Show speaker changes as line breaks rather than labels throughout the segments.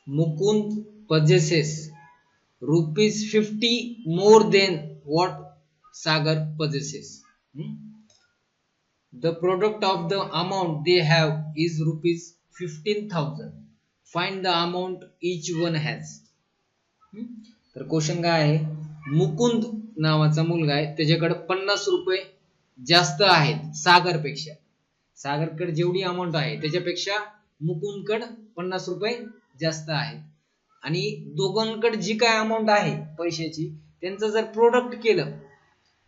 Mukund possesses ₹50 more than what Sagar possesses. The product of the amount they have is ₹15,000. Find the amount each one has. तर question काय आहे, मुकुंद नावाचा मुलगा आहे, त्याच्याकडे ₹50 जास्त आहेत सागरपेक्षा. सागरकडे जेवढी अमाऊंट आहे त्याच्यापेक्षा मुकुंदकडे ₹50 जास्त आहेत. आणि दोघांकडे जी काय अमाऊंट आहे पैशाची, त्यांचं जर प्रोडक्ट केलं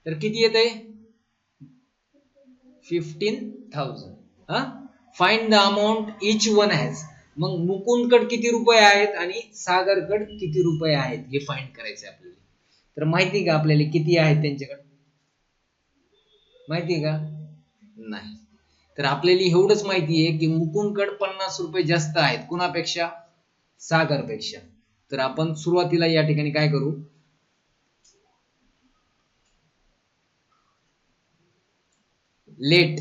तर किती येते? 15,000. Find the amount each one has. मग मुकुंदकडे किती रुपये आहेत आणि सागरकडे किती रुपये आहेत हे फाइंड करायचं आपल्याला. तर माहिती का आपल्याला किती आहेत त्यांच्याकडे? माहिती का? नाही. तर आपल्याला एवढंच माहिती आहे की मुकुंदकडे ₹50 जास्त आहेत. कुणापेक्षा? सागरपेक्षा. तर आपण सुरुवातीला या ठिकाणी काय करू, लेट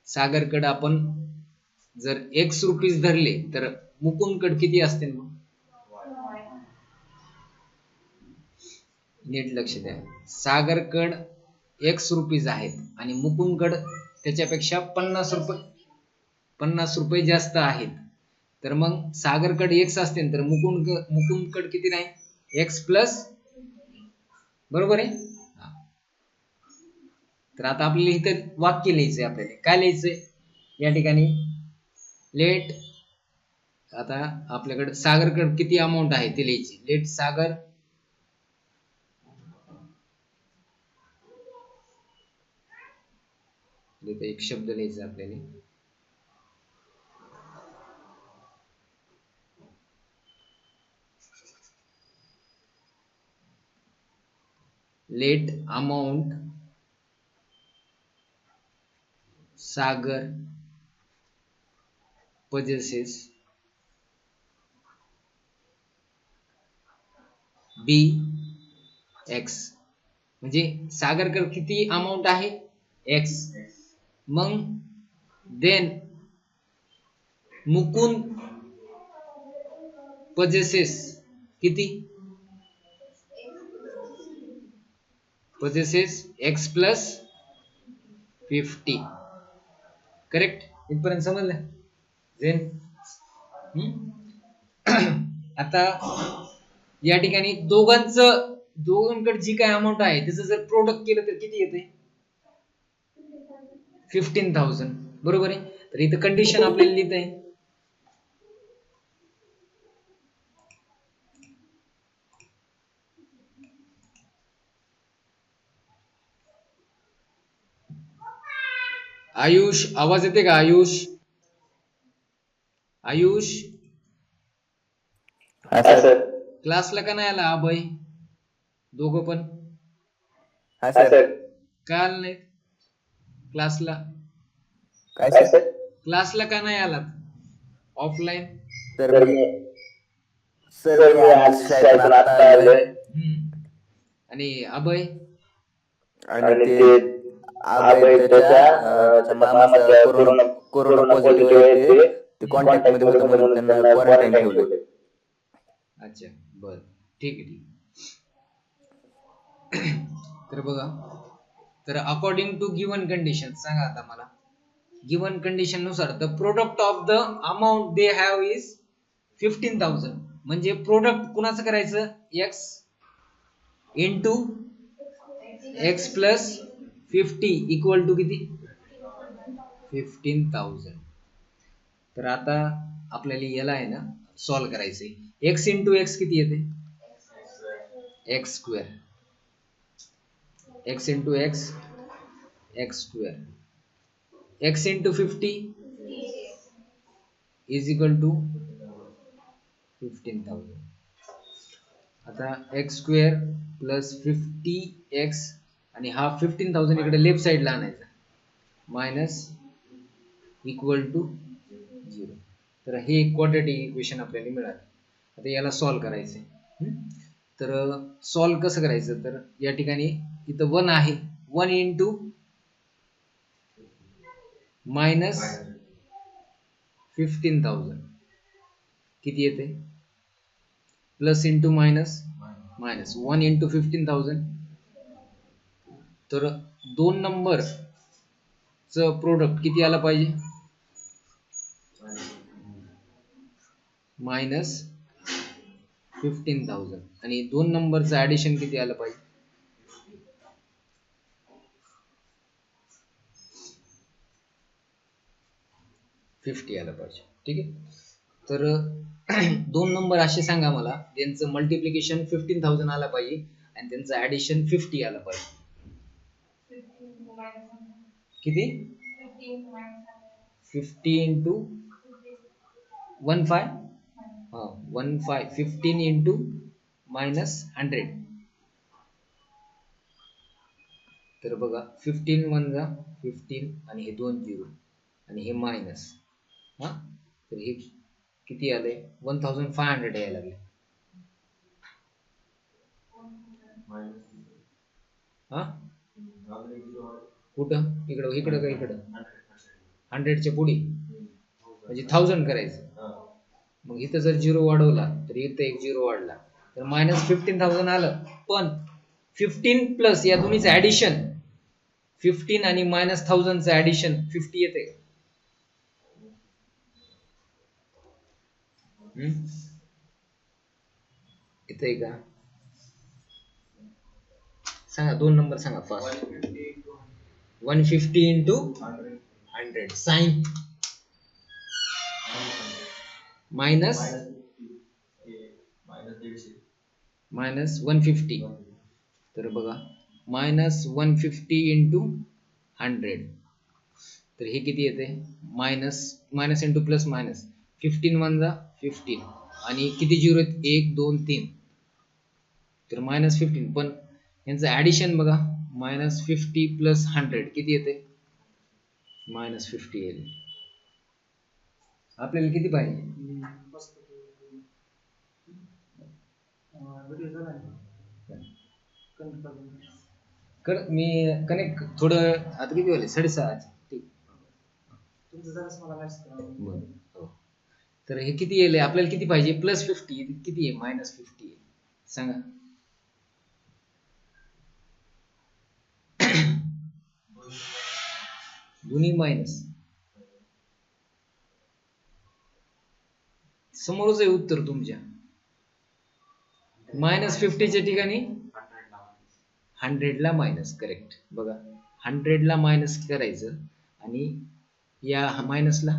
सागरकडे आपण जर ₹X धरले तर मुकुंदकडे किती असतील? मग नीट लक्ष द्या. सागरकडे ₹X आहेत आणि मुकुंदकडे त्याच्यापेक्षा ₹50 जास्त आहेत. तर मग सागरकडे X असतील तर मुकुंदकडे किती नाही? X plus. बरोबर आहे. तर आता आपल्याला इथे वाक्य लिहायचंय. आपल्याला काय लिहायचंय या ठिकाणी? लेट. आता आपल्याकडे सागरकडे किती अमाऊंट आहे ते लिहायची. लेट सागर एक शब्द लिहायचा आपल्याला. लेट अमाऊंट सागर possesses बी एक्स. म्हणजे सागरकडे किती अमाऊंट आहे? X. मग देन मुकुंद possesses किती? possesses X plus 50. करेक्ट. इथपर्यंत समजलं? देन आता या ठिकाणी दोघांकडे जी काय अमाऊंट आहे त्याचं जर प्रोडक्ट केलं तर किती येते? 15,000. बरोबर आहे. तर इथं कंडिशन आपल्याला लिहित आहे. आयुष, आवाज येते का? आयुष क्लासला का नाही आला? अभय, दोघं पण का आला नाही क्लासला? क्लासला का नाही आलात ऑफलाईन? आणि अभय
कोरोना पॉझिटिव्ह आहे, ते कॉन्टॅक्ट मध्ये होतं म्हणून त्यांना क्वारंटाईन ठेवले.
अच्छा, बर, ठीक आहे. तर बघा, तर अकॉर्डिंग टू गिवन कंडिशन सांगा आता मला. गिवन कंडिशन नुसार the product of the amount they have is 15,000. म्हणजे प्रोडक्ट कुणाचं करायचं? X into X plus 50 equal to किती? 15,000. तर आता आपल्याला याला आहे ना सॉल्व करायचंय. X इंटू X किती येते? X square. X into X X square. X into 50 is equal to 15,000. आता X स्क्वेअर प्लस 50X आणि हा 15,000 इकडे लेफ्ट साइडला आणायचा, मायनस इक्वल टू 0. तर हे क्वाड्रॅटिक इक्वेशन आपल्याला मिळालं. आता याला सॉल्व करायचंय. तर सॉल्व कसं करायचं? तर या ठिकाणी इथं 1 आहे. 1 इंटू मायनस 15,000 किती येते? Plus into minus minus 1 into 15,000. तर दोन नंबर च प्रोडक्ट किती आला पाहिजे? मायनस 15,000 आणि दोन नंबरचं ऍडिशन किती आलं पाहिजे? फिफ्टी आलं पाहिजे. ठीक आहे. तर दोन नंबर असे सांगा मला ज्यांचं मल्टिप्लिकेशन 15,000 आलं पाहिजे आणि त्यांचं ऍडिशन 50 आलं पाहिजे. किती? 50 इंटू 15 15 इंटू मायनस 100. तर बघा 15 1 जा 15 आणि हे दोन झिरो आणि हे मायनस. हा तर हे किती आले? 1500 यायला लागले. हा कुठं? इकडं इकडं का इकडं? 100च्या पुढे म्हणजे 1000 करायचं. मग इथं जर झिरो वाढवला तर इथं एक झिरो वाढला तर मायनस 15,000 आलं. पण 15 प्लस या दोन्हीचं ऍडिशन 15 आणि मायनस 1000चं ऍडिशन 50 येते. येते का? सांगा दोन नंबर सांगा fast. 150 into 100 sign minus minus 150. तर बघा मायनस 150 इंटू 100 तर हे किती येते? Minus minus into plus minus 15 1 जा 15 आणि किती झिरो आहेत? 1 2 3 तर मायनस 15. पण यांचं ऍडिशन बघा मायनस 50 प्लस 100 किती येते? मायनस 50 येईल. आपल्याला किती पाहिजे? मी कनेक्ट थोडं आता किती वाजले? 6:30. ठीक. बरं. हो. तर हे किती येईल? आपल्याला किती पाहिजे? प्लस 50. किती आहे? मायनस 50 आहे. सांगा. दोन्ही मायनस. समोरच आहे उत्तर तुमच्या. मायनस 50च्या ठिकाणी 100 ला मायनस. करेक्ट. बघा 100 ला मायनस करायचं आणि या मायनसला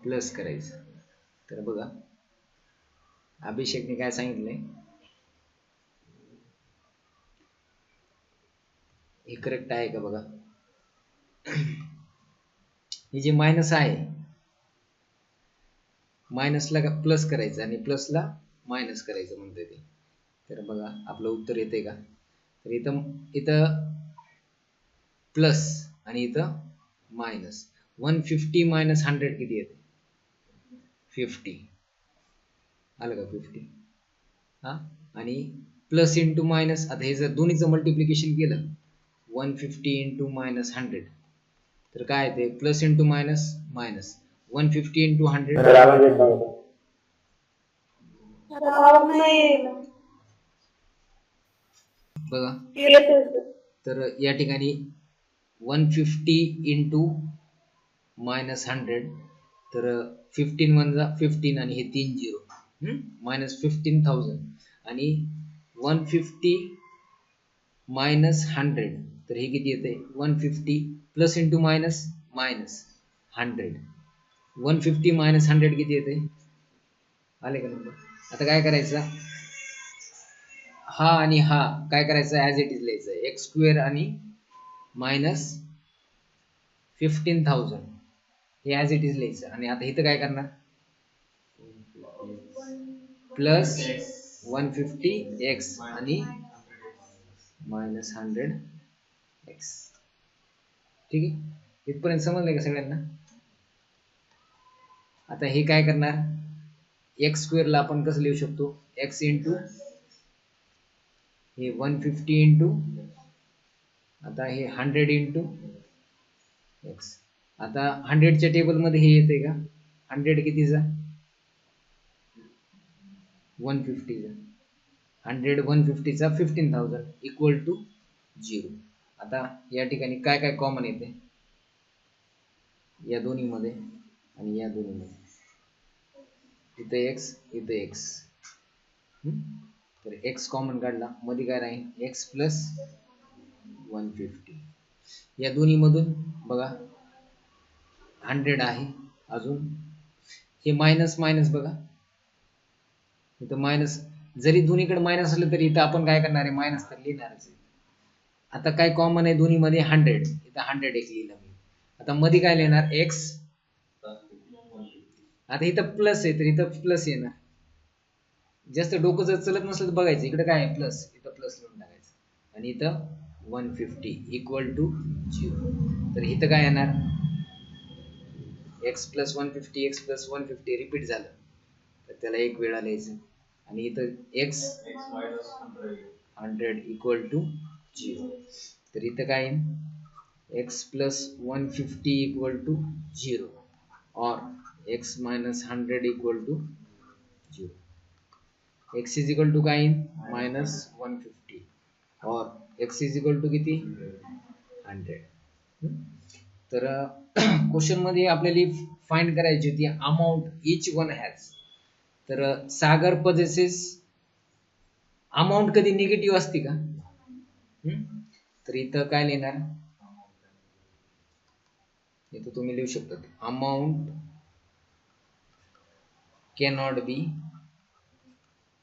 प्लस करायचं. तर बघा अभिषेकने काय सांगितलंय? हे करेक्ट आहे का बघा. हे जे मायनस आहे मायनसला प्लस करायचं आणि प्लसला मायनस करायचं म्हणते ते. तर बघा आपलं उत्तर येते का? तर इथं इथं प्लस आणि इथं मायनस. 150 मायनस 100 किती येते? 50 आलं का? 50. हा आणि प्लस इंटू मायनस. आता हे जर दोन्हीचं मल्टिप्लिकेशन केलं 150 इंटू मायनस 100 तर काय येते? Plus into minus minus 150 into 100 बघा. तर या ठिकाणी 150 इंटू मायनस 100 तर 15 1 जा 15 आणि हे 3 झिरो मायनस 15,000 आणि 150 मायनस 100 तर हे किती येते? 150 plus into minus minus 100. 150 minus 100 किती येते? आले का नंबर? आता काय करायचं? हा आणि हा काय करायचं? ऍज इट इज लिहायचं. एक्स स्क्वेअर आणि मायनस 15,000 हे ऍज इट इज लिहायचं. आणि आता इथं काय करणार? प्लस 150 एक्स आणि मायनस 100 एक्स. ठीक आहे. इथपर्यंत समजलंय का सगळ्यांना? आता हे काय करणार? एक्स स्क्वेअर ला आपण कसं लिहू शकतो? एक्स इंटू हे 150 इंटू आता हे 100 इंटू x. आता 100 च्या टेबल मध्ये हे येते का 100 कितीचा 150 चा 100 150 चा 15,000 इक्वल टू 0. आता या ठिकाणी काय काय कॉमन येते या दोन्ही मध्ये आणि या दोन्ही मध्ये इथे x इथे x. तर x कॉमन काढला मध्ये काय राहील x प्लस 150. या दोन्ही मधून बघा 100 आहे अजून हे मायनस मायनस बघा इथं मायनस जरी दोन्हीकडे मायनस असलं तरी इथं आपण काय करणार आहे मायनस तर लिहिणारच आहे. आता काय कॉमन आहे दोन्ही मध्ये 100 इथं 100 एक लिहिलं मी. आता मध्ये काय लिहिणार x. आता इथं प्लस आहे तर इथं प्लस येणार. जास्त डोकं जर चलत नसलं तर बघायचं इकडे काय आहे प्लस इथं प्लस लिहून टाकायचं आणि इथं 150 इक्वल टू 0. तर इथं काय येणार x plus 150 x plus 150 repeat झालं तर त्याला एक वेळा लिहायचं आणि इथं x 100 इक्वल टू 0. तर इथं काय येईल x प्लस 150 इक्वल टू 0 और x minus 100 equal to 0. x is equal to काय येईल मायनस 150 और x इज इक्वल टू किती 100. तर क्वेश्चन मध्ये आपल्याला फाइंड करायची होती अमाउंट इच वन हॅज. तर सागर पजेसेस अमाउंट कधी निगेटिव्ह असते का तर इथं काय लिहिणार इथं तुम्ही लिहू शकता अमाउंट कॅनॉट बी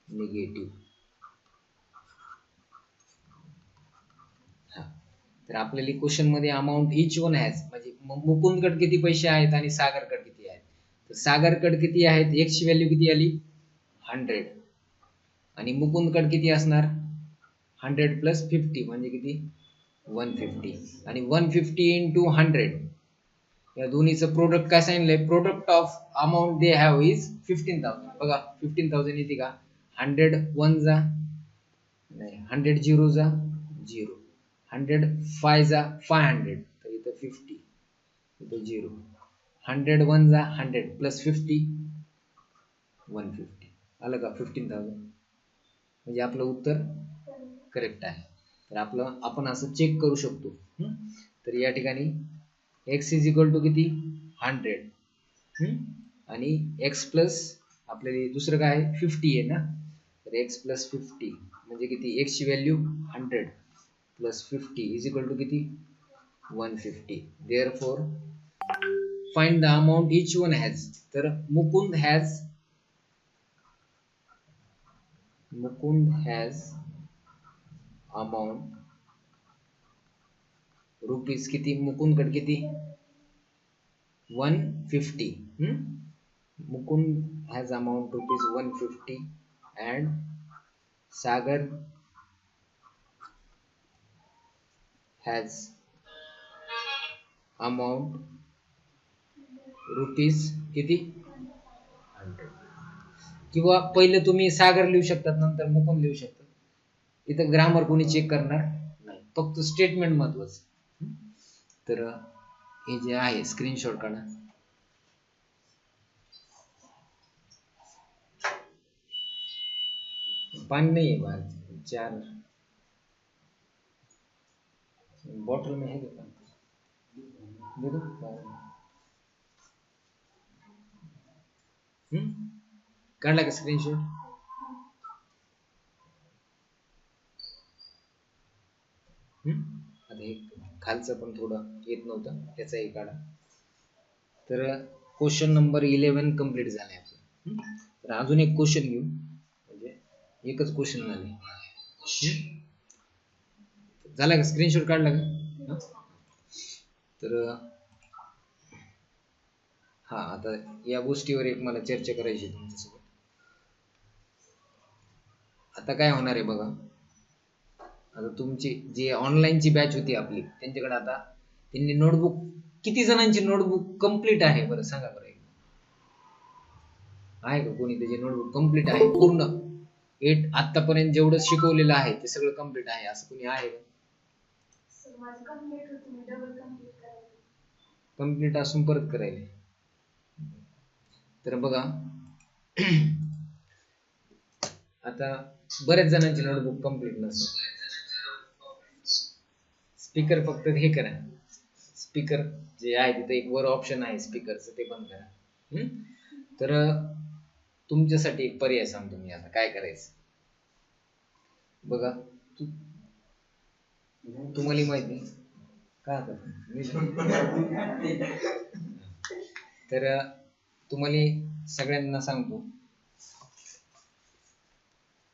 निगेटिव्ह. तर आपल्याला क्वेश्चन मध्ये अमाउंट इच वन हॅज म्हणजे मुकुंदकडे किती पैसे आहेत आणि सागरकडे किती आहेत. तर सागरकडे किती आहेत x ची व्हॅल्यू किती आली 100 आणि मुकुंदकडे किती असणार 100 प्लस 50 म्हणजे किती 150 आणि 150 इंटू 100 या दोन्हीचं प्रोडक्ट काय सांगितलंय product of amount they have is 15,000. बघा 15,000 येते का 100 1 जा नाही 100 0 जा 0 100 5 जा 500 तर इथं 50 इथं 0 100 1 जा 100 प्लस 50 150 आलं का 15,000 म्हणजे आपलं उत्तर करेक्ट आहे. तर आपलं आपण असं चेक करू शकतो. तर या ठिकाणी x इज इक्वल टू किती 100 आणि x प्लस आपल्याला दुसरं काय आहे 50 आहे ना तर x प्लस 50 म्हणजे किती x ची value 100 plus 50 is equal to किती 150. Therefore find the amount each one has. तर मुकुंद हॅज अमाउंट रुपीज किती मुकुंदकडे किती 150. Mukund has amount rupees 150 and Sagar has amount rupees किती 100. किंवा पहिले तुम्ही सागर लिहू शकतात नंतर मुकुंद लिहू शकतात. इथं ग्रामर कोणी चेक करणार नाही फक्त स्टेटमेंट महत्वाचं. तर हे जे आहे स्क्रीनशॉट काढा. पाणी नाही आहे बाहेर 4 बॉटल में है दे दो काढला का स्क्रीनशॉट आता हे खालचं पण थोडं येत नव्हतं त्याचाही काढा. तर क्वेश्चन नंबर 11 कंप्लीट झालाय आपला. तर अजून एक क्वेश्चन घेऊ म्हणजे एकच क्वेश्चन झाले. झाला का स्क्रीनशॉट काढला का तर हा आता या गोष्टीवर एक मला चर्चा करायची तुमच्यासोबत. आता काय होणार आहे बघा आता तुमची जी ऑनलाईनची बॅच होती आपली त्यांच्याकडे आता त्यांनी नोटबुक किती जणांची नोटबुक कंप्लीट आहे बरं सांगा बरं आहे का कोणी त्याची नोटबुक कंप्लीट आहे पूर्ण 8 आतापर्यंत जेवढं शिकवलेलं आहे ते सगळं कंप्लीट आहे असं कोणी आहे का कंप्लीट असून परत करायला. तर बघा आता बऱ्याच जणांची नोटबुक कंप्लीट नसते. स्पीकर फक्त हे करा, स्पीकर जे आहे तिथे एक वर ऑप्शन आहे स्पीकरचं, ते बंद करा. तर तुमच्यासाठी एक पर्याय सांगतो मी आता काय करायचं. बघा तुम्हाला माहिती का तर तुम्हाला सगळ्यांना सांगतो,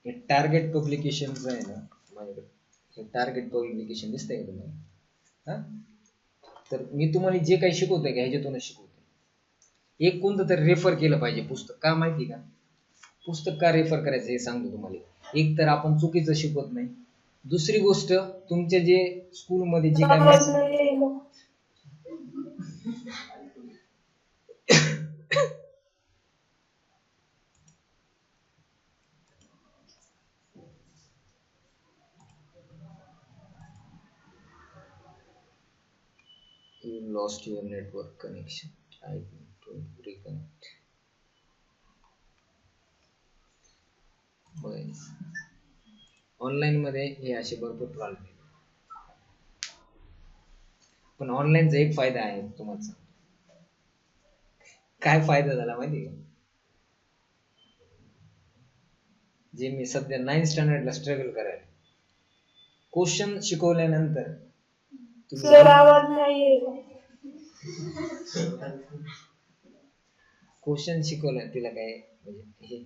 हे टार्गेट पब्लिकेशनचं आहे ना माझ्याकडे, हे टार्गेट पब्लिकेशन दिसतंय का तुम्हाला? तर मी तुम्हाला जे काही शिकवतोय का ह्याच्यातूनच शिकवतोय. एक कोणतं तरी रेफर केलं पाहिजे पुस्तक. का माहिती का? पुस्तक का रेफर करायचं हे सांगतो तुम्हाला. एक तर आपण चुकीचं शिकवत नाही, दुसरी गोष्ट तुमच्या जे स्कूलमध्ये जे काही You lost your network connection. I need to reconnect. Online मध्ये हे असे भरपूर प्रॉब्लेम आहेत. पण ऑनलाईनचा एक फायदा आहे तुम्हाला सांगतो. काय फायदा झाला माहिती का? जे मी सध्या 9th स्टँडर्डला स्ट्रगल करायला, क्वेश्चन शिकवल्यानंतर क्वेश्चन शिकवलं तिला काय म्हणजे हे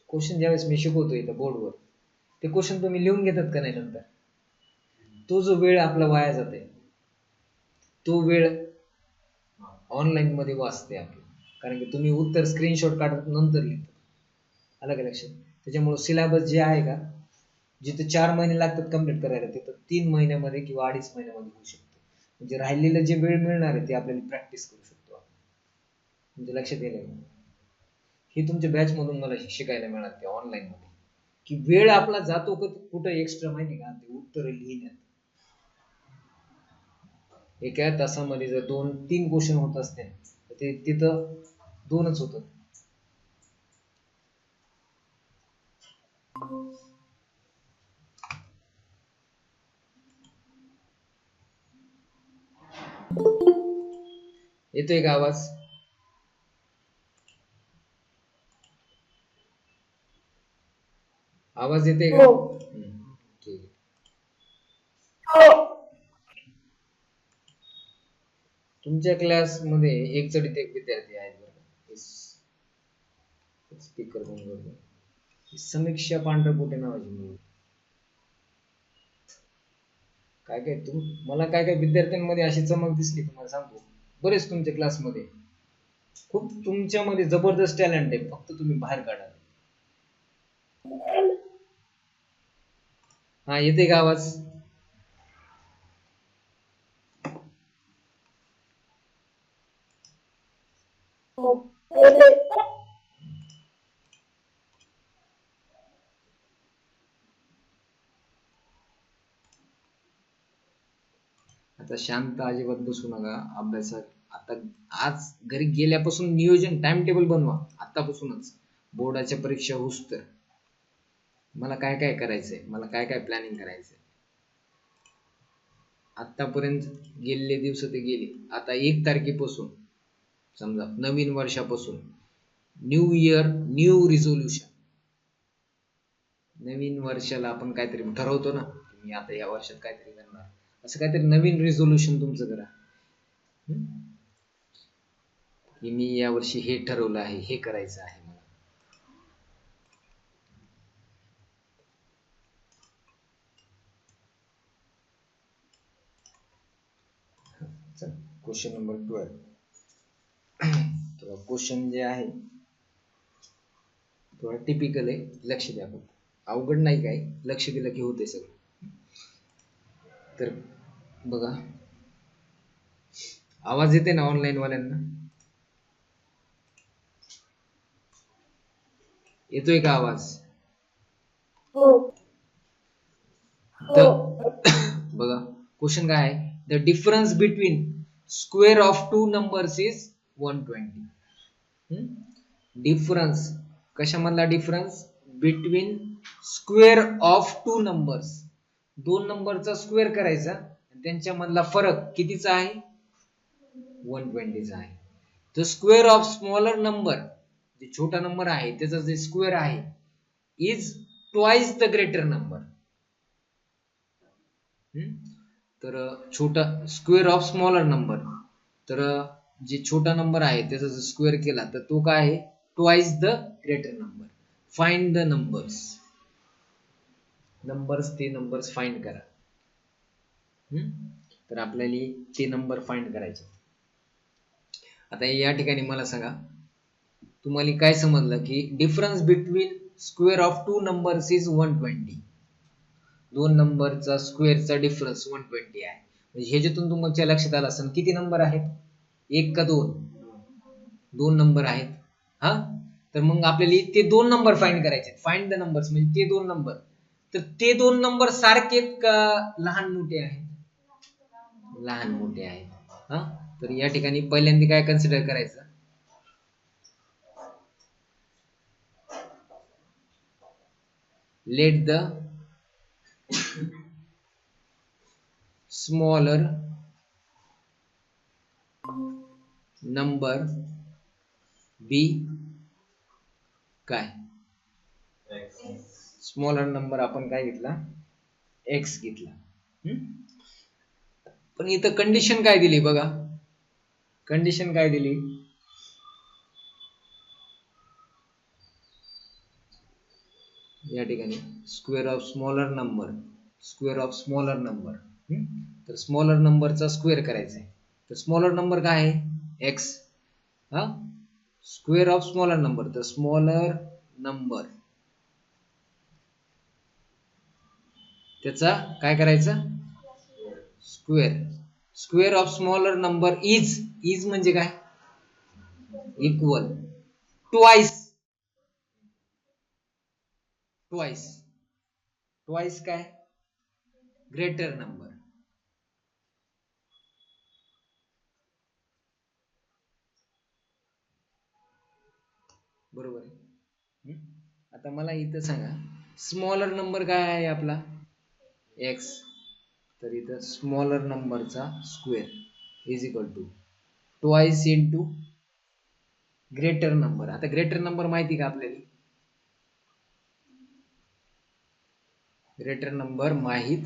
क्वेश्चन ज्यावेळेस मी शिकवतो इथं बोर्डवर, ते क्वेश्चन तुम्ही लिहून घेतात का नाही नंतर, तो जो वेळ आपला वाया जाते तो वेळ ऑनलाईन मध्ये वाचते आपलं. कारण की तुम्ही उत्तर स्क्रीनशॉट काढत नंतर लिहितात. आलं का लक्षात? त्याच्यामुळे सिलेबस जे आहे का, जिथे 4 महिने लागतात कम्प्लीट करायला, तिथं 3 महिन्यामध्ये किंवा 2.5 महिन्यामध्ये होऊ शकतो. म्हणजे राहिलेलं जे वेळ मिळणार आहे ते आपल्याला प्रॅक्टिस करू शकतो आपण. म्हणजे लक्षात येईल हे तुमच्या बॅच मधून मला शिकायला मिळालं ऑनलाईन मध्ये, की वेळ आपला जातो कुठं एक्स्ट्रा माहिती का, ते उत्तर लिहिण्यात. एका तासामध्ये जर 2-3 क्वेश्चन होत असते तर ते तिथं 2च होतं. येतोय का आवाज? आवाज येते का? ठीक आहे. तुमच्या क्लास मध्ये एक चढीत एक विद्यार्थी आहेत बरं. स्पीकर बंद करतो. समीक्षा पांढरपुटे नावाची मुलगी. काय काय मला काय काय विद्यार्थ्यांमध्ये अशी चमक दिसली तुम्हाला सांगतो. बरेच तुमच्या क्लासमध्ये खूप तुमच्यामध्ये जबरदस्त टॅलेंट आहे, फक्त तुम्ही बाहेर काढा. हा येते का आवाज? आता शांत अजिबात बसू नका अभ्यासात. आता आज घरी गेल्यापासून नियोजन टाइम टेबल बनवा आतापासूनच. बोर्डाच्या परीक्षा होऊस तर मला काय काय करायचंय, मला काय काय प्लॅनिंग करायचंय. आतापर्यंत गेलेले दिवस ते गेले. आता 1 तारखेपासून समजा नवीन वर्षापासून न्यू इयर न्यू रिझोल्युशन. नवीन वर्षाला आपण काहीतरी ठरवतो ना, मी आता या वर्षात काहीतरी करणार, असं काहीतरी नवीन रिझोल्युशन तुमचं करा. की मी या वर्षी हे ठरवलं आहे, हे करायचं आहे मला. Question number 12. क्वेश्चन जे आहे थोडा टिपिकल आहे, लक्ष द्या. अवघड नाही, काय लक्ष दिलं की होते सगळं. तर बघा आवाज येते ना ऑनलाईन वाल्यांना? येतोय का आवाज? बघा क्वेश्चन काय आहे, the difference between square of two numbers is 120. Difference कशामधला difference between square of two numbers, दोन नंबरचा स्क्वेअर करायचा आणि त्यांच्यामधला फरक कितीचा आहे 120 आहे. तर स्क्वेअर ऑफ स्मॉलर नंबर, जे छोटा नंबर आहे त्याचा जे स्क्वेअर आहे is twice the greater number. तर छोटा स्क्वेअर ऑफ स्मॉलर नंबर, तर जे छोटा नंबर आहे त्याचा जर स्क्वेअर केला तर तो काय आहे twice the greater number. Find the numbers, ते नंबर्स फाइंड करा. तर आपल्याला ते नंबर फाइंड करायचे. आता या ठिकाणी मला सांगा तुम्हाला काय समजलं की difference between square of two numbers is 120. दोन नंबरचा स्क्वेअरचा डिफरन्स 120 आहे. म्हणजे ह्याच्यातून तुमच्या लक्षात आलं असेल किती नंबर आहेत, एक का दोन, दोन नंबर आहेत. हा, तर मग आपल्याला ते दोन नंबर फाइंड करायचे. फाइंड द नंबर्स म्हणजे ते दोन नंबर, तर ते दोन नंबर सारखे का लहान मोठे आहेत, लहान मोठे आहेत. हा, तर या ठिकाणी पहिल्यांदा काय कन्सिडर करायचं, लेट द स्मॉलर नंबर बी काय, स्मॉलर नंबर आपण काय घेतला एक्स घेतला. पण इथं कंडिशन काय दिली बघा, कंडिशन काय दिली, या ठिकाणी square of smaller number, square of smaller number, तर स्मॉलर नंबरचा स्क्वेअर करायचा आहे. तर स्मॉलर नंबर काय आहे एक्स. हा, स्क्वेअर ऑफ स्मॉलर नंबर, तर स्मॉलर नंबर त्याचा काय करायचं square. Square of smaller number is म्हणजे काय इक्वल ट्वाइस, ट्वाइस, ट्वाइस काय ग्रेटर नंबर. बरोबर आहे. आता मला इथं सांगा स्मॉलर नंबर काय आहे आपला एक्स, तर इथं स्मॉलर नंबरचा square is equal to twice into greater number. आता ग्रेटर नंबर माहिती का आपल्याला, ग्रेटर नंबर माहित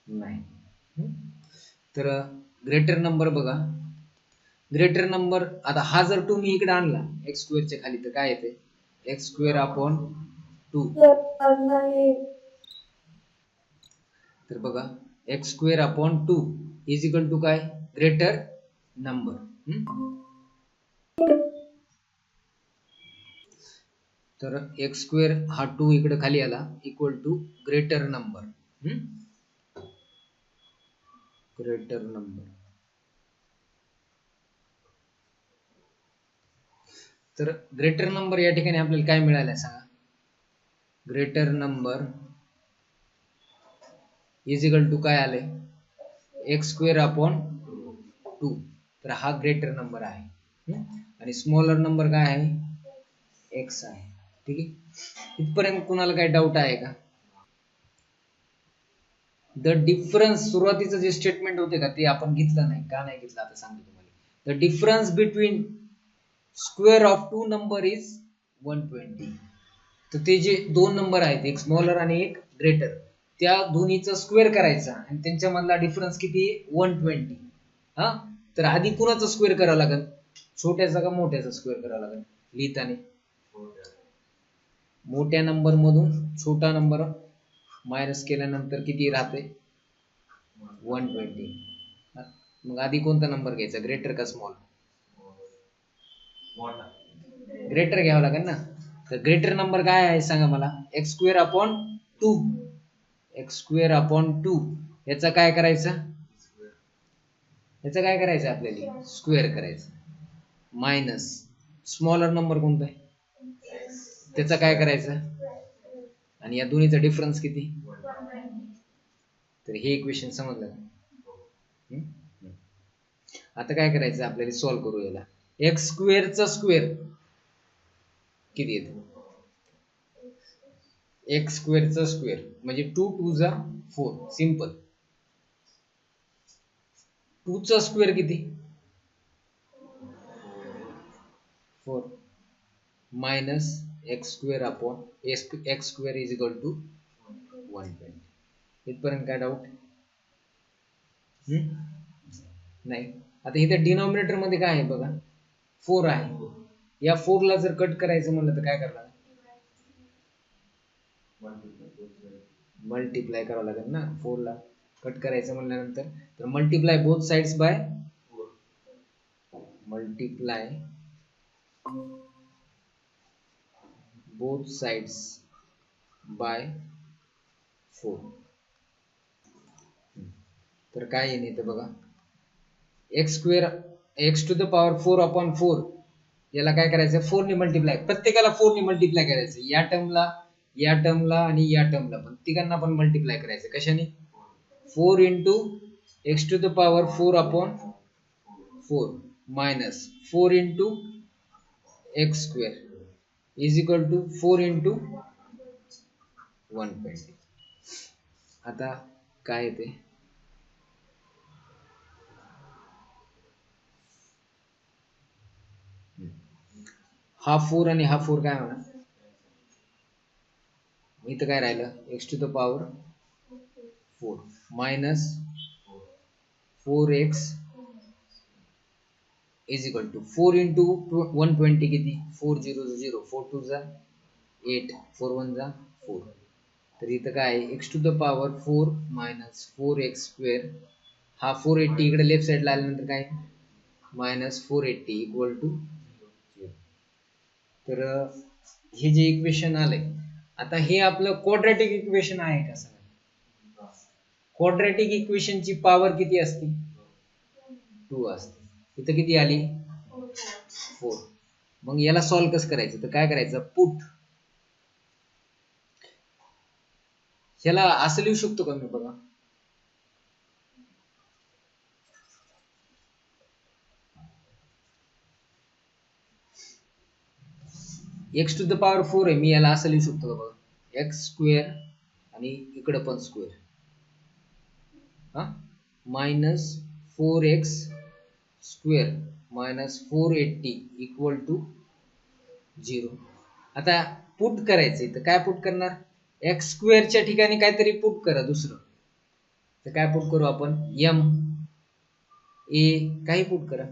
नाही. तर ग्रेटर नंबर बघा, ग्रेटर नंबर आता हा जर तुम्ही इकडे आणला एक्स स्क्वेअरच्या खाली तर काय येते एक्स स्क्वेअर अपॉन 2. तर बघा x square upon 2 is equal to काय ग्रेटर नंबर. तर एक्स स्क्वेअर हा 2 इकडे खाली आला equal to greater number, greater number. तर ग्रेटर नंबर या ठिकाणी आपल्याला काय मिळालं सांगा, greater number is equal to काय आले एक्स स्क्वेअर अपॉन 2. तर हा ग्रेटर नंबर आहे आणि स्मॉलर नंबर काय आहे एक्स आहे. ठीक आहे, इथपर्यंत कुणाला काही डाऊट आहे का. द डिफरन्स सुरुवातीचं जे स्टेटमेंट होते का ते आपण घेतलं नाही, का नाही घेतलं आता सांगतो तुम्हाला. The difference between square of two number is 120. तर ते जे दोन नंबर आहेत एक स्मॉलर आणि एक ग्रेटर, त्या दोन्हीचा स्क्वेअर करायचा आणि त्यांच्यामधला डिफरन्स किती 120. हा, तर आधी कुणाचा स्क्वेअर करावा लागेल, छोट्याचा का मोठ्याचा स्क्वेअर करावा लागेल लिहिताना. मोठ्या नंबर मधून छोटा नंबर मायनस केल्यानंतर किती राहते 120. मग आधी कोणता नंबर घ्यायचा ग्रेटर का स्मॉल, ग्रेटर घ्यावा लागेल ना. तर ग्रेटर नंबर काय आहे सांगा मला x square upon 2, x square upon 2 याचा काय करायचं, याचा काय करायचं आपल्याला स्क्वेअर करायचं मायनस स्मॉलर नंबर कोणता आहे त्याचा काय करायचं आणि या दोन्हीचा डिफरन्स किती. तर हे इक्वेशन समजलं का. आता काय करायचं आपल्याला, सॉल्व्ह करू याला. एक्स स्क्वेअरचा स्क्वेअर किती येतो, एक्स स्क्वेअरचा स्क्वेअर म्हणजे 2 2 जा 4, सिंपल. 2 चा स्क्वेअर किती, 4 minus x square upon x square is equal to 120. इथपर्यंत काय डाऊट नाही. आता इथे डिनॉमिनेटर मध्ये काय आहे बघा, 4 आहे. या 4 ला जर कट करायचं म्हणलं तर काय करणार, मल्टिप्लाय करावं लागेल ना. 4 ला कट करायचं म्हणल्यानंतर तर multiply both sides by, multiply both sides by 4. तर काय येईल इथं बघा, x square x to the power 4 upon 4, याला काय करायचं 4 ने मल्टिप्लाय, प्रत्येकाला 4 ने मल्टिप्लाय करायचं. या टर्मला, या टर्मला आणि या टर्मला पण तिघांना पण मल्टिप्लाय करायचं. कशाने, 4 into x to the power 4 upon 4 minus 4 into x square is equal to 4 into 120. आता काय येते, हा 4 आणि हा 4 काय होणार, इथं काय राहिलं, x to the power 4 minus 4x is equal to 4 into 120 किती, 4 0 0, 4 2 जा 8, 4 1 जा 4. तर इथं काय आहे, x to the power 4 minus 4x square, हा 480 इकडे लेफ्ट साइडला आल्यानंतर काय मायनस 480 इक्वल टू 0. तर हे जे इक्वेशन आलंय, आता हे आपलं क्वाड्रॅटिक इक्वेशन आहे का सगळं. क्वाड्रॅटिक इक्वेशनची पॉवर किती असते, 2 असते. इथं किती आली, 4. मग याला सॉल्व्ह कसं करायचं, तर काय करायचं, पुट. ह्याला असं लिहू शकतो का मी बघा, एक्स टू द पॉवर 4 आहे, मी याला असं लिहू शकतो का बघा, एक्स स्क्वेअर आणि इकडं पण स्क्वेअर, हा minus 4x square minus 480 equal to 0. आता पुट करायचं, तर काय पुट करणार, एक्स स्क्वेअरच्या ठिकाणी काहीतरी पुट करा दुसरं. तर काय पुट करू आपण, एम ए काही पुट करा,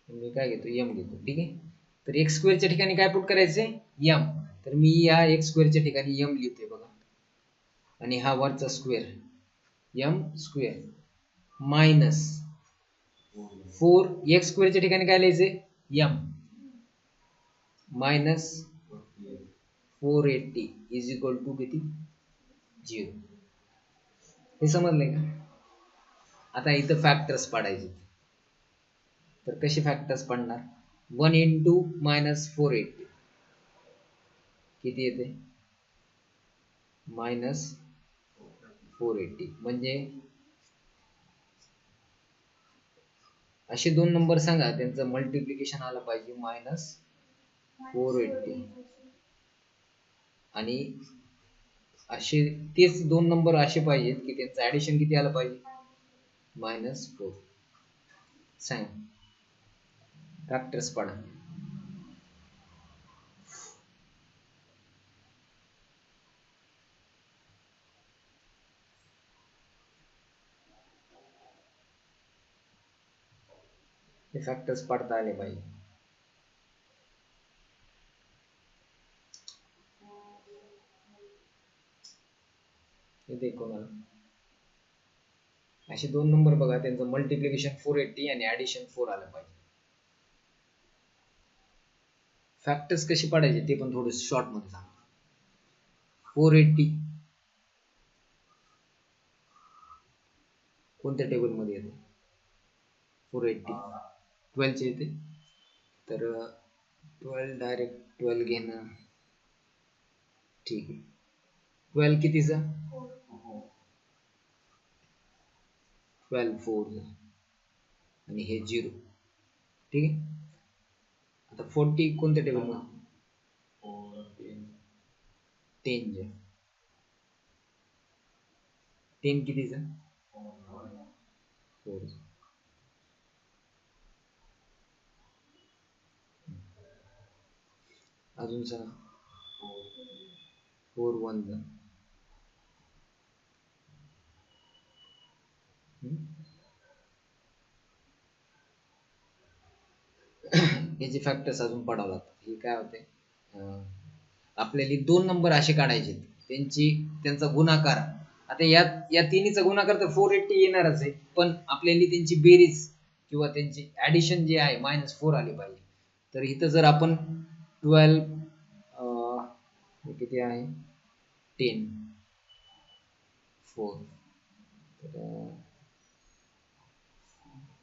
मी काय घेतो एम घेतो, ठीक आहे. तर एक्स स्क्वेअरच्या ठिकाणी काय पुट करायचंय, एम. तर मी या एक्स स्क्वेअरच्या ठिकाणी एम लिहिते बघा, आणि हा वरचा square M square minus 4 X स्क्वेअरच्या ठिकाणी काय लिहायचंय, M minus 480 is equal to किती, 0. हे समजलंय का. आता इथं फॅक्टर्स पाडायचे, तर कसे फॅक्टर्स पडणार, 1 इंटू मायनस 480 किती येते, मायनस 480. म्हणजे असे दोन नंबर सांगा त्यांचं मल्टिप्लिकेशन आलं पाहिजे मायनस 480, आणि असे तेच दोन नंबर असे पाहिजेत की त्यांचं ऍडिशन किती आलं पाहिजे, मायनस 4. सांग फॅक्टर्स पडा. हे फॅक्टर्स पडता आले पाहिजे. इथे कोणाला असे दोन नंबर बघा, त्यांचं मल्टिप्लिकेशन 480 आणि ऍडिशन 4 आलं पाहिजे. फॅक्टर्स कशी पडायचे ते पण थोडं शॉर्ट मध्ये सांगा. 480 कोणत्या टेबल मध्ये येते, 480 12 चे येते, तर 12 डायरेक्ट 12 घेणं ठीक आहे. 12 कितीचा, 12 4 आणि हे 0. ठीक आहे. आता 40 कोणत्या टेबल मध्ये? 10 10 कितीचा? 4. अजून सांगा. 4 1 जा. याचे फॅक्टर्स अजून पडावं लागतात. हे काय होते, आपल्याला 2 नंबर असे काढायचे, त्यांचा गुणाकार. आता या तिन्हीचा गुणाकार तर 480 येणारच आहे, पण आपल्याला त्यांची बेरीज किंवा त्यांची ऍडिशन जे आहे -4 आली पाहिजे. तर इथं जर आपण 12 किती आहे 10 4 तर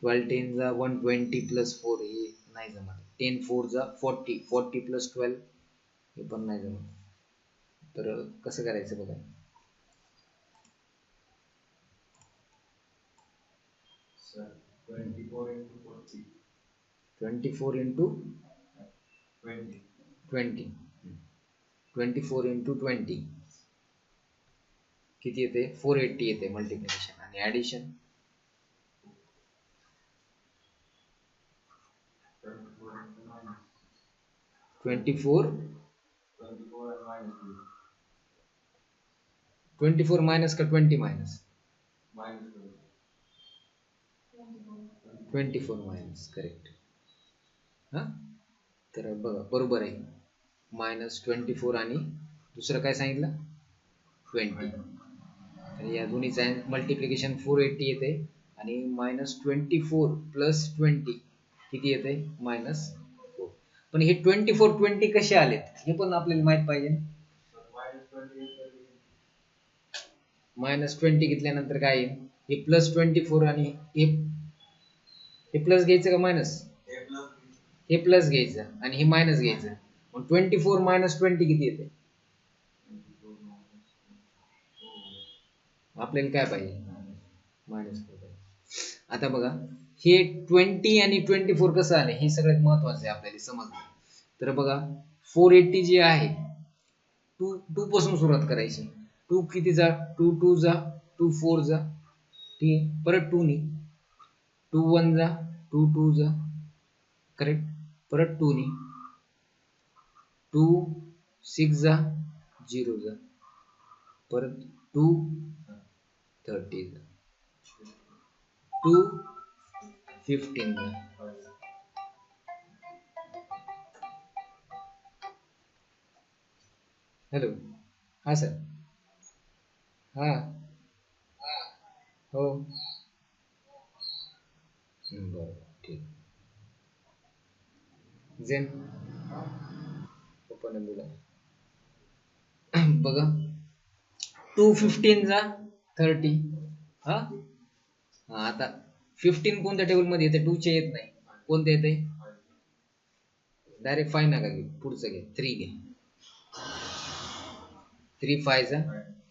12 10 जा 120 प्लस 4 हे नाही जमत. 10 4 जा 40 40 प्लस 12 हे पण नाही जमत. तर कसं करायचं बघा. सर 24 into 20 24 into 20 किती येते? 480 येते मल्टिप्लिकेशन. आणि ऍडिशन 24 मायनस का 20 मायनस? 24 minus, correct. हा, तर बघा बरोबर आहे. -24 आणि दुसरं काय सांगितलं? 20. तर या दोन्हीचा मल्टिप्लिकेशन 480 येते आणि -24 प्लस 20 किती येते? -4. पण हे 24 20 कसे आलेत हे पण आपल्याला माहित पाहिजे. -20 घेतल्यानंतर काय येईल? हे +24 आणि हे प्लस घ्यायचं का मायनस? हे प्लस घ्यायचं आणि हे मायनस घ्यायचं. मग 24 - 20 किती येते? आपल्याला काय पाहिजे? -4. आता बघा हे 20 आणि 24 कसं आले हे सगळ्यात महत्वाचं आहे आपल्याला समजलं. तर बघा 480 जे आहे 2 पासून सुरुवात करायची. 2 किती जा? 2 2 जा 2 4 जा. ठीक आहे. परत 2 नी 2 1 जा 2 2 जा. करेक्ट. परत 2 नी 2 6 जा 0 जा. परत 2 30 जा 2 15 जा. हॅलो. हा सर. हा हो बरं ठीक. जेन ओपन बोला. बघा 2 15 जा 30. हा, आता 15 कोणत्या टेबल मध्ये येते? 2 चे येत नाही. कोणते येते? डायरेक्ट 5 नका घे, पुढचं घे 3 घे. 3 5 जा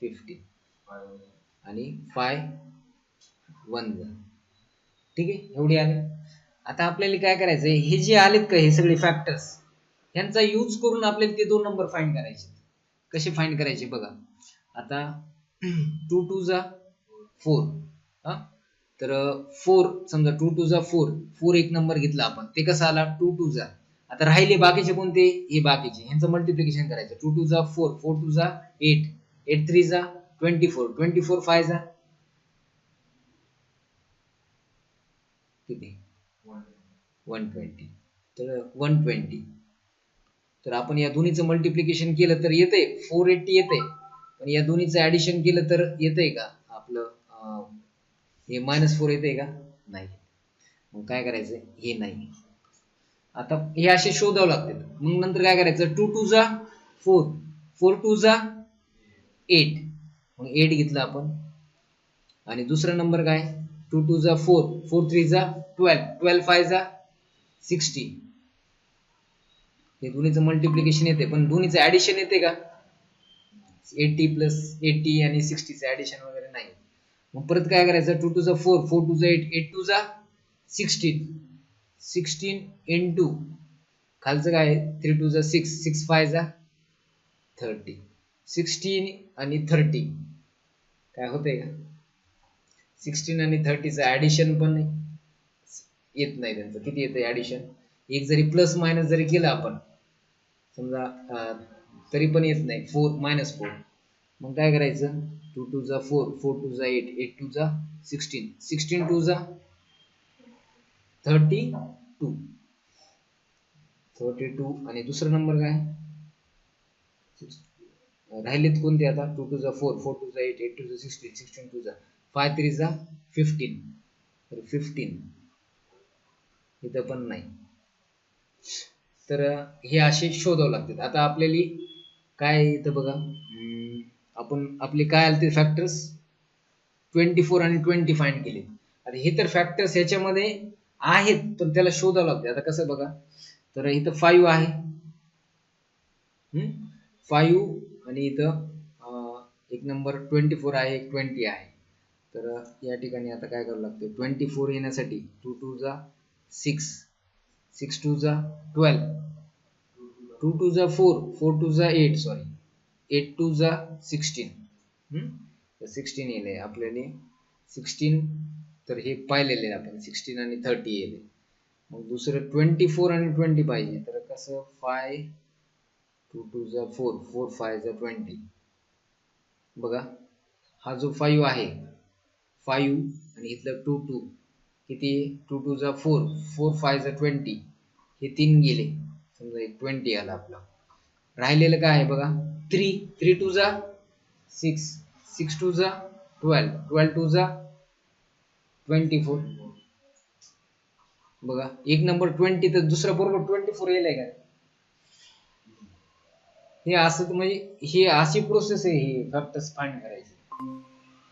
15 आणि 5 1 जा. ठीक आहे. एवढे आले. आता आपल्याला काय करायचंय, हे जे आलेत का हे सगळे फॅक्टर्स यांचा यूज करून आपल्याला ते 2 नंबर फाइंड करायचे. कसे फाइंड करायचे बघा. आता 2 2 जा 4. हा, तर 4 समजा 2 2 जा 4 4 एक नंबर घेतला आपण, ते कसं आला? 2 2 जा. आता राहिले बाकीचे कोणते? हे बाकीचे ह्यांचं मल्टिप्लिकेशन करायचं. 2 2 जा 4 4 2 जा 8 8 3 जा 24 24 5 जा किती? 120. तर 120. तर आपण या दोन्हीचं मल्टिप्लिकेशन केलं तर येते 480 येते. पण या दोन्हीचं ऍडिशन केलं तर येतंय का आपलं हे -4 येते का? नाही. मग काय करायचं? हे नाही. आता हे असे शोधावं लागतात. मग नंतर काय करायचं? 2 2 जा 4 4 2 जा 8. मग 8 घेतला आपण. आणि दुसरा नंबर काय? 2 2 जा 4 4 3 जा 12 12 5 जा 16. हे दोन्हीचं मल्टिप्लिकेशन येते, पण दोन्हीचं ऍडिशन येते का? 80 प्लस 80 आणि 60 चं ऍडिशन वगैरे नाही. मग परत काय करायचं? 2 2 जा 4 4 2 जा 8 8 2 जा 16 इंटू खालचं काय 3 2 6 6 5 30 16 आणि 30 काय होतंय का 16 आणि 30 ऍडिशन पण येत नाही त्यांचं किती येतं ऍडिशन एक जरी प्लस मायनस जरी केलं आपण समजा तरी पण येत नाही 4 -4 मग काय करायचं 2 2 4 4 2 8 8 2 16 16 2 32 आणि दुसरा नंबर काय राहिलेत कोणते आता 2 2 4 4 2 8 8 2 16 16 2 5 3 15 तर 15 इथं पण नाही तर हे असे शोधावं लागतात आता आपल्याला काय इथं बघा आपण आपले काय आले ते फॅक्टर्स 24 आणि 20 फाइंड केले आता हे तर फॅक्टर्स ह्याच्यामध्ये आहेत पण त्याला शोधावं लागते आता कसं बघा तर इथं 5 आहे 5 आणि इथं एक नंबर 24 आहे एक 20 आहे तर या ठिकाणी आता काय करावं लागतं 24 येण्यासाठी 2 2 6 6 2 12 2 2 4 4 2 8 सॉरी 8 2 16 तर 16 येईल आपल्याला 16 तर हे पाहिलेले आपण 16 आणि 30 येईल मग दुसरं 24 आणि 20 पाहिजे तर कसं 5 2 2 4 4 5 20 बघा हा जो 5 आहे 5 आणि इथलं 2 2 किती 2 2 4 4 5 20 हे तीन गेले समजा एक 20 आला आपला राहिलेलं काय आहे बघा 3 3 2 6 6 2 12 12 2 24 बघा एक नंबर 20 तर दुसरा बरोबर 24 येईल का हे असं म्हणजे ही अशी प्रोसेस आहे ही फॅक्टर्स फाइंड करायची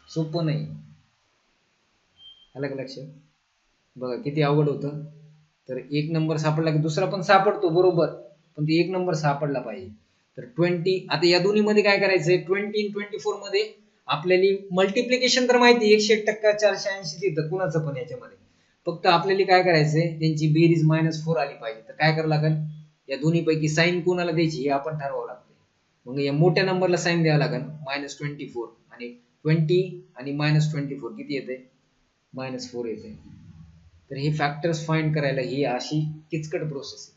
सोपं नाही आलं का लक्षात बघा किती अवघड होतं तर एक नंबर सापडला की दुसरा पण सापडतो बरोबर पण ते एक नंबर सापडला पाहिजे तर 20 आता या दोन्ही मध्ये काय करायचंय 20 आणि 24 मध्ये आपल्याला मल्टिप्लिकेशन तर माहिती 100% 480 येतं कुणाचं पण याच्यामध्ये फक्त आपल्याला काय करायचंय त्यांची बेरीज -4 आली पाहिजे तर काय करावं लागेल या दोन्ही पैकी साइन कोणाला द्यायची हे आपण ठरवावं लागतं मग या मोठ्या नंबरला साइन द्यावं लागेल -24 आणि 20 आणि -24 किती येते -4 येते तर हे फॅक्टर्स फाइंड करायला ही अशी किचकट प्रोसेस आहे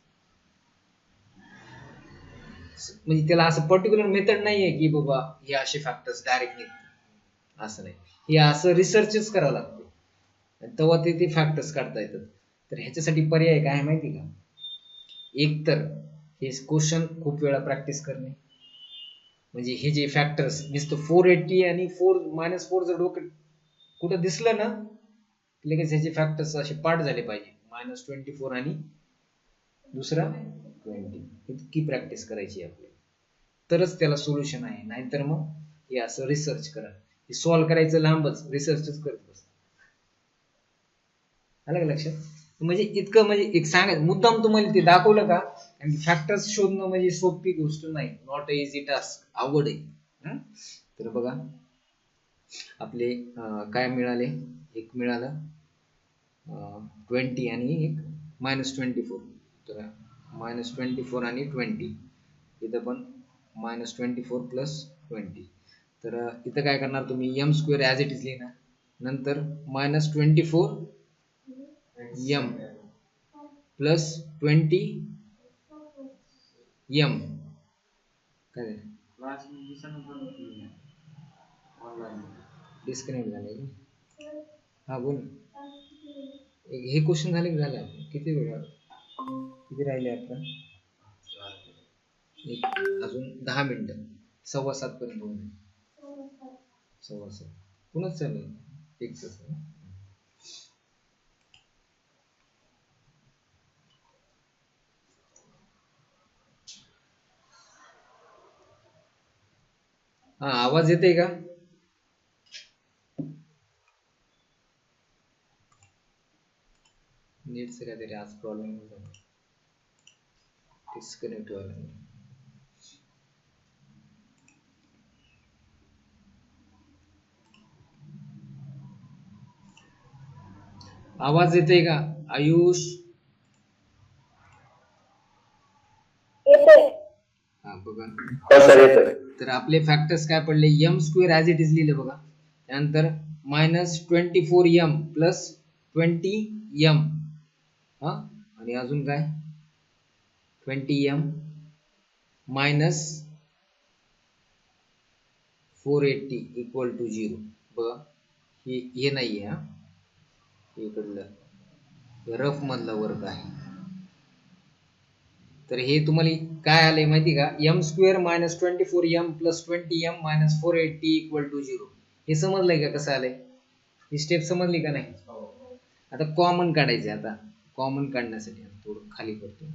म्हणजे त्याला असं पर्टिक्युलर मेथड नाहीये की बाबा हे असे फॅक्टर्स डायरेक्ट निघतात असं नाही हे असं रिसर्चच करावं लागतं तेव्हा ते फॅक्टर्स काढता येतात तर ह्याच्यासाठी पर्याय काय माहिती का एक तर हे क्वेश्चन खूप वेळा प्रॅक्टिस करणे म्हणजे हे जे फॅक्टर्स नुसतं 480 आणि 4 -4 जर डोकं कुठं दिसलं ना लगेच ह्याचे फॅक्टर्स असे पाठ झाले पाहिजे -24 आणि दुसरा 20 इतकी प्रॅक्टिस करायची आपल्याला तरच त्याला सोल्युशन आहे नाहीतर मग हे असं रिसर्च करा हे सॉल्व्ह करायचं लांबच रिसर्चच करत बस आलं का लक्षात म्हणजे इतकं म्हणजे एक सांगायचं मुद्दाम तुम्हाला ते दाखवलं का कारण की फॅक्टर्स शोधणं म्हणजे सोपी गोष्ट नाही नॉट अ इझी टास्क आवड आहे तर बघा आपले काय मिळाले एक मिळालं 20 आणि एक -24 तर -24 आणि 20 इथं पण -24 प्लस 20 तर इथं काय करणार तुम्ही m² ॲज इट इज लिहिणार नंतर -24 m प्लस 20 m काय डिस्कनेक्ट झाले हा बोल हे क्वेश्चन झाले की झालं किती वेळ किती राहिले आता एक अजून 10 मिनिटं 7:15 पर्यंत होऊन 7:15 पुन्हाच चालेल एक तास हा आवाज येते का नेटचं काहीतरी आज प्रॉब्लेम झाला डिस्कनेक्ट व्हायला आवाज येतोय का आयुष? हा बघा,
हो सर येतोय.
तर आपले फॅक्टर्स काय पडले, m square as it is लिहिलं बघा, त्यानंतर -24m प्लस 20m, हा, आणि अजून काय 20m मायनस 480 इक्वल टू 0. बघा हे नाही आहे, हा इकडलं रफ मधला वर्क आहे. तर हे तुम्हाला काय आलंय माहिती का, m square -24m plus 20m minus 480 equal to 0. हे समजलंय का कसं आलंय? ही स्टेप समजली का नाही? आता कॉमन काढायचे. आता कॉमन काढण्यासाठी थोडं खाली करतो.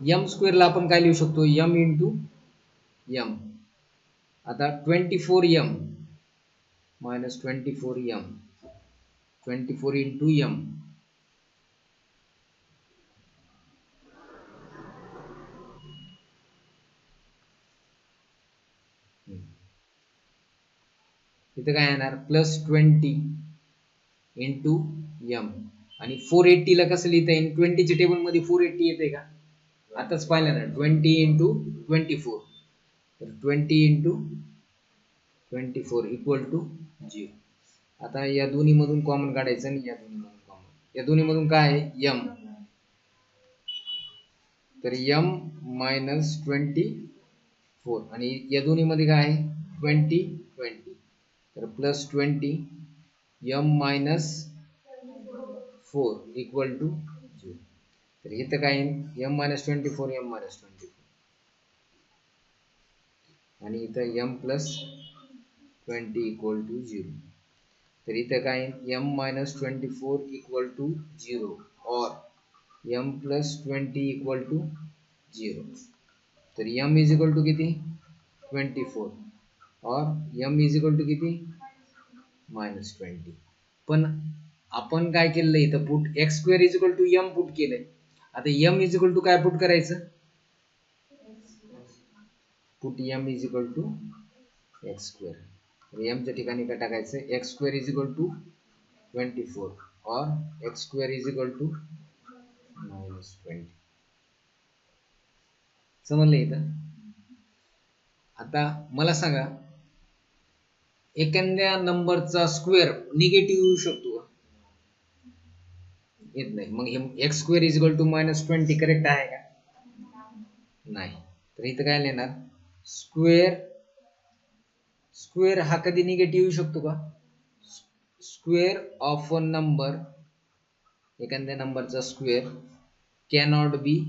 एम स्क्वेअरला आपण काय लिहू शकतो, एम इंटू एम. आता 24m minus 24m 24 into M, इथं काय येणार प्लस 20 इंटू एम. आणि 480 ला कसं लिहिता येईल, 20 च्या टेबल मध्ये 480 येते का, आताच पाहिलं ना, 20 इंटू 24. तर 20 इंटू 24 इक्वल टू 0. आता या दोन्ही मधून कॉमन काढायचं आणि या दोन्ही मधून कॉमन, या दोन्ही मधून काय आहे एम, तर एम मायनस 24 आणि या दोन्ही मध्ये काय आहे 20, तर plus 20 m minus 4 equal to 0. तर इथं काय एम मायनस 24 एम मायनस 24 आणि इथं एम प्लस 20 इक्वल टू 0. तर इथं काय एम मायनस 24 इक्वल टू 0 और एम प्लस 20 इक्वल टू 0. तर एम इज इक्वल टू किती 24 और एम इज इक्वल टू किती -20. पण आपण काय केलं इथं put x square is equal to m put केलंय. आता एम इज इक्वल टू काय पुट करायचं, put m is equal to x square. एमच्या ठिकाणी काय टाकायचं, x square is equal to 24 और x square is equal to -20. समजलं इथं? आता मला सांगा, एखाद्या नंबरचा स्क्वेअर निगेटिव्ह येऊ शकतो, येत नाही. मग हे x square is equal to -20 correct आहे का, नाही. तर इथं काय लिहिणार, स्क्वेअर हा कधी निगेटिव्ह येऊ शकतो का, स्क्वेअर ऑफ अ नंबर, एखाद्या नंबरचा स्क्वेअर कॅनॉट बी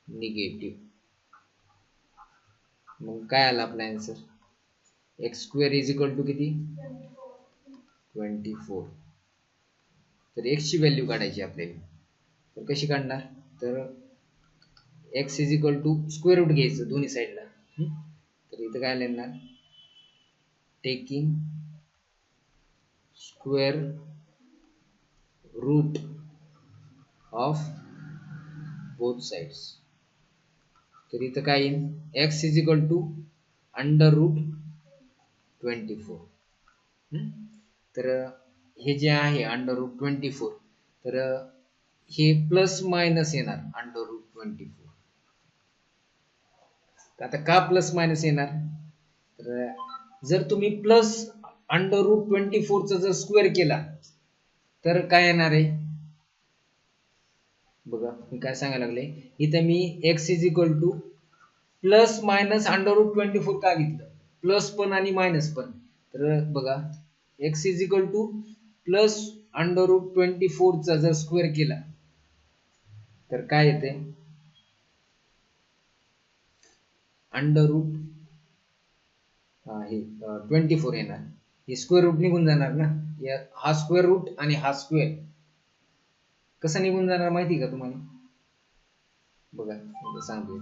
निगेटिव्ह. मग काय आला आपला answer, x square is equal to किती 24. तर एक्स ची व्हॅल्यू काढायची आपल्याला. तर कशी काढणार, तर x is equal to square root घ्यायचं दोन्ही साईडला. तर इथं काय लिहिणार, taking square root of both sides. तर इथं काय येईल, x is equal to under root 24. तर हे जे आहे अंडर रूट 24, तर हे प्लस मायनस येणार अंडर रूट 24. आता का प्लस मायनस येणार, तर जर तुम्ही प्लस अंडर रूट 24 चा जर स्क्वेअर केला तर काय येणार आहे बघा. मी काय सांगायला लागले, इथं मी X is equal to plus minus under root 24 का घेतलं, प्लस पण आणि मायनस पण. तर बघा x is equal to plus under root 24 चा जर स्क्वेअर केला तर काय येते, अंडर रूट हे 24 येणार. हे स्क्वेअर रूट निघून जाणार ना, हा स्क्वेअर रूट आणि हा स्क्वेअर कसं निघून जाणार माहिती का तुम्हाला, बघा सांगतो.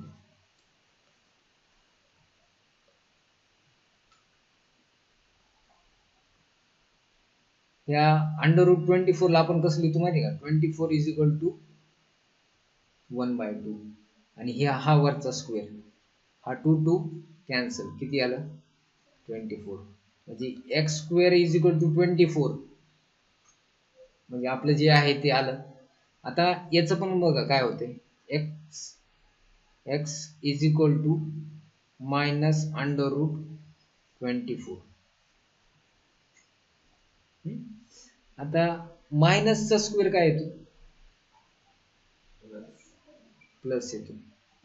या अंडर रूट 24 ला आपण कसं लिहितो माहिती का, 24 इज इक्वल टू 1/2 आणि हा वरचा स्क्वेअर, हा 2 कॅन्सल, किती आलं 24. म्हणजे x square is equal to 24 म्हणजे आपलं जे आहे ते आलं. आता याचं पण बघा काय होते, x is equal to minus under root 24. आता मायनसचा स्क्वेअर काय येतो, प्लस येतो,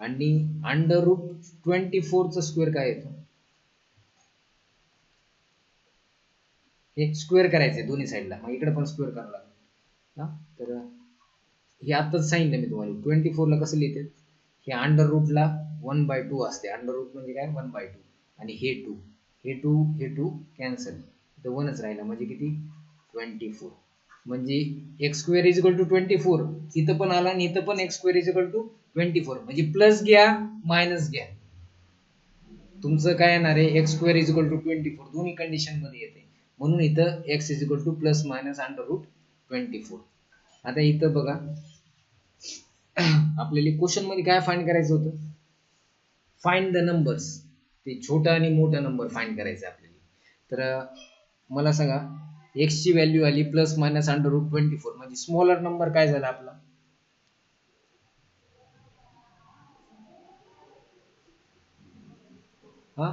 आणि अंडर रूट 24 चा स्क्वेअर काय येतो, हे स्क्वेअर करायचंय दोन्ही साईडला, मग इकडे पण स्क्वेअर करावं लागेल. तर हे आताच सांगितलं मी तुम्हाला 24 ला कसं लिहिते, हे अंडर रूटला 1/2 असते. अंडर रूट म्हणजे काय 1/2, आणि हे 2 हे 2 कॅन्सल, तर 1च राहिला, म्हणजे किती 24. म्हणजे x square is equal to 24 इथं पण आला आणि इथं पण x square is equal to 24. म्हणजे प्लस घ्या मायनस घ्या, तुमचं काय येणार आहे, x square is equal to 24 दोन्ही कंडिशन मध्ये येते. म्हणून इथं x is equal to plus minus under root 24. आता इथं बघा आपल्याला क्वेश्चन मध्ये काय फाइंड करायचं होतं, फाइंड द नंबर्स, ते छोटा आणि मोठा नंबर फाइंड करायचा आपल्याला. तर मला सांगा, एक्स ची व्हॅल्यू आली प्लस मायनस अंडर रूट 24, म्हणजे स्मॉलर नंबर काय झाला आपला, हा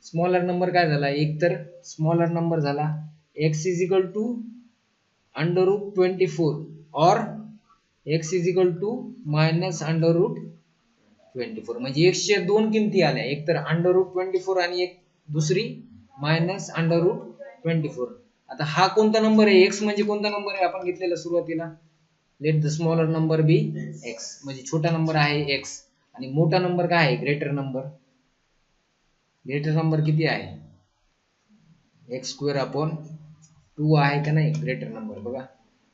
स्मॉलर नंबर काय झाला, एक तर स्मॉलर नंबर झाला x is equal to under root 24 और x is equal to minus under root 24. म्हणजे एक्स च्या दोन किमती आल्या, एक तर अंडर रूट 24 आणि एक दुसरी मायनस अंडर रूट 24. आता हा कोणता नंबर आहे, एक्स म्हणजे कोणता नंबर आहे आपण घेतलेला सुरुवातीला, let the smaller number be x, म्हणजे छोटा नंबर आहे एक्स, आणि मोठा नंबर काय आहे ग्रेटर नंबर. ग्रेटर नंबर किती आहे, एक्स स्क्वेअर अपॉन 2 आहे का नाही ग्रेटर नंबर. बघा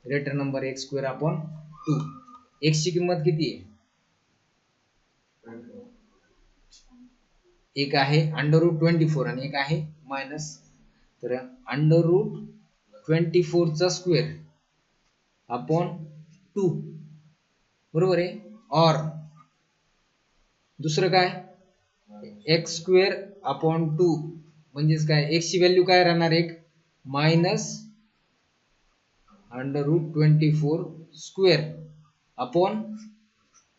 greater number x square upon 2. X ची किंमत किती आहे, एक आहे अंडर रूट 24 आणि एक आहे मायनस. तर अंडर रूट 24 चा स्क्वेअर अपॉन 2 बरोबर आहे, और दुसरं काय एक्स स्क्वेअर अपॉन 2, म्हणजेच काय एक्स ची व्हॅल्यू काय राहणार, एक minus under root 24 square upon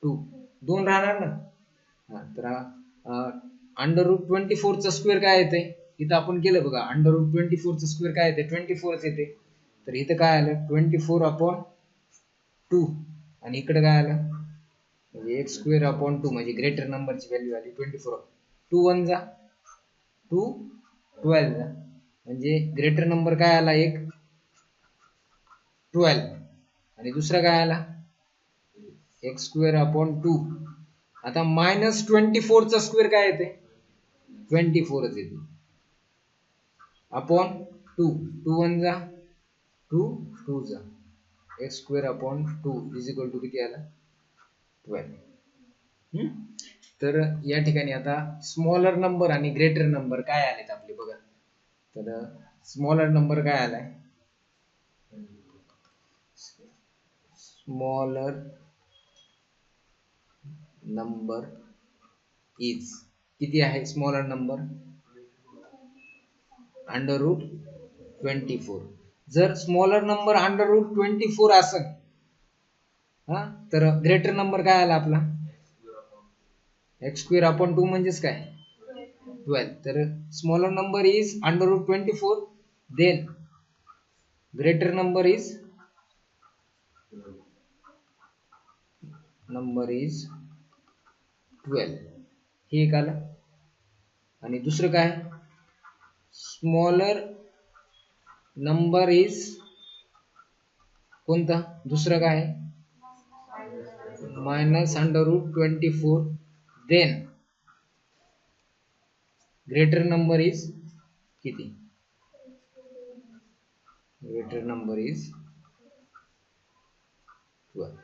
2, दोन राहणार ना. तर अंडर रूट 24 चा स्क्वेअर काय येते, इथं आपण केलं बघा, अंडर रूट 24 चा स्क्वेअर काय येते 24 येते. तर इथं काय आलं 24 अपॉन 2, आणि इकडे काय आलं म्हणजे एक्स स्क्वेअर अपॉन 2, म्हणजे ग्रेटर नंबरची व्हॅल्यू आली 24. 2 1 जा 2 12 जा, म्हणजे ग्रेटर नंबर काय आला एक 12, आणि दुसरा काय आला एक्स स्क्वेअर अपॉन 2. आता मायनस 24 चा स्क्वेअर काय येते 24च येते, अपॉन 2 2 1 जा 2 2 जा, x square upon 2 is equal to किती आला 12. तर या ठिकाणी आता स्मॉलर नंबर आणि ग्रेटर नंबर काय आलेत आपले बघा. तर स्मॉलर नंबर काय आलाय, स्मॉलर नंबर इज किती आहे, स्मॉलर नंबर अंडर रूट 24. जर स्मॉलर नंबर अंडर रूट 24 असेल, तर ग्रेटर नंबर काय आला आपला एक्स स्क्वेअर अपॉन 2, म्हणजेच काय 12. तर smaller number is under root 24, then greater number is 12. हे एक आलं. आणि दुसरं काय स्मॉलर नंबर इज कोणता, दुसरं काय minus under root 24, then greater number is किती, ग्रेटर नंबर इज 12.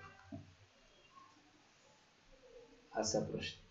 असा प्रश्न.